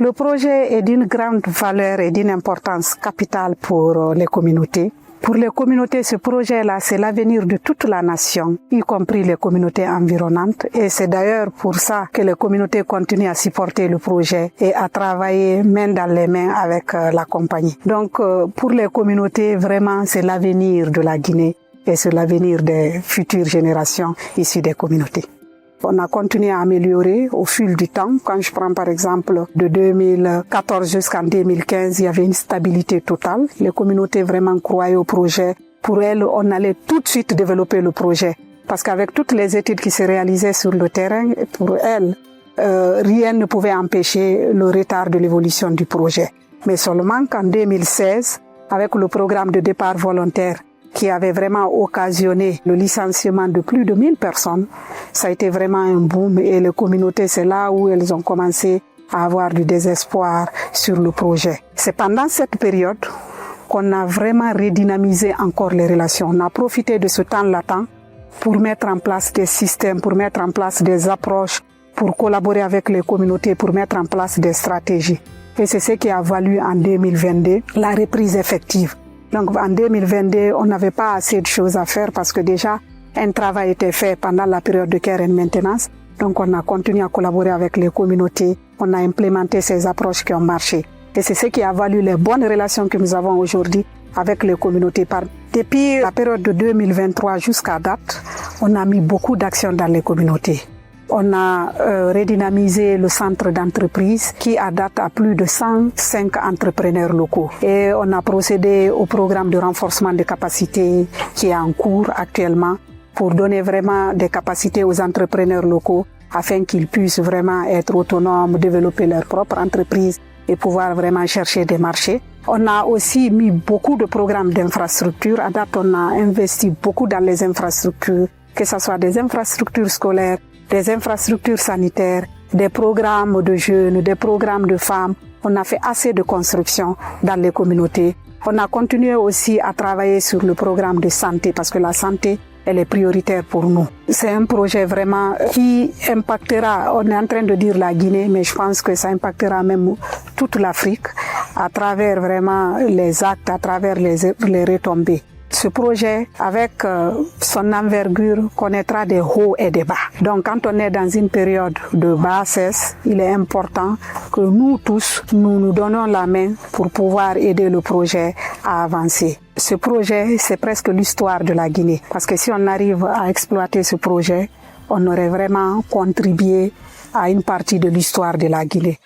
Le projet est d'une grande valeur et d'une importance capitale pour les communautés. Pour les communautés, ce projet-là, c'est l'avenir de toute la nation, y compris les communautés environnantes. Et c'est d'ailleurs pour ça que les communautés continuent à supporter le projet et à travailler main dans les mains avec la compagnie. Donc, pour les communautés, vraiment, c'est l'avenir de la Guinée et c'est l'avenir des futures générations issues des communautés. On a continué à améliorer au fil du temps. Quand je prends par exemple de 2014 jusqu'en 2015, il y avait une stabilité totale. Les communautés vraiment croyaient au projet. Pour elles, on allait tout de suite développer le projet. Parce qu'avec toutes les études qui se réalisaient sur le terrain, pour elles, rien ne pouvait empêcher le retard de l'évolution du projet. Mais seulement qu'en 2016, avec le programme de départ volontaire, qui avait vraiment occasionné le licenciement de plus de 1000 personnes. Ça a été vraiment un boom et les communautés, c'est là où elles ont commencé à avoir du désespoir sur le projet. C'est pendant cette période qu'on a vraiment redynamisé encore les relations. On a profité de ce temps latent pour mettre en place des systèmes, pour mettre en place des approches, pour collaborer avec les communautés, pour mettre en place des stratégies. Et c'est ce qui a valu en 2022 la reprise effective. Donc en 2022, on n'avait pas assez de choses à faire parce que déjà un travail était fait pendant la période de care and maintenance. Donc on a continué à collaborer avec les communautés, on a implémenté ces approches qui ont marché. Et c'est ce qui a valu les bonnes relations que nous avons aujourd'hui avec les communautés. Depuis la période de 2023 jusqu'à date, on a mis beaucoup d'actions dans les communautés. On a redynamisé le centre d'entreprise qui à date a plus de 105 entrepreneurs locaux. Et on a procédé au programme de renforcement des capacités qui est en cours actuellement pour donner vraiment des capacités aux entrepreneurs locaux afin qu'ils puissent vraiment être autonomes, développer leur propre entreprise et pouvoir vraiment chercher des marchés. On a aussi mis beaucoup de programmes d'infrastructures. À date, on a investi beaucoup dans les infrastructures, que ce soit des infrastructures scolaires, des infrastructures sanitaires, des programmes de jeunes, des programmes de femmes. On a fait assez de construction dans les communautés. On a continué aussi à travailler sur le programme de santé parce que la santé, elle est prioritaire pour nous. C'est un projet vraiment qui impactera, on est en train de dire la Guinée, mais je pense que ça impactera même toute l'Afrique à travers vraiment les actes, à travers les retombées. Ce projet, avec son envergure, connaîtra des hauts et des bas. Donc, quand on est dans une période de bassesse, il est important que nous tous, nous donnons la main pour pouvoir aider le projet à avancer. Ce projet, c'est presque l'histoire de la Guinée. Parce que si on arrive à exploiter ce projet, on aurait vraiment contribué à une partie de l'histoire de la Guinée.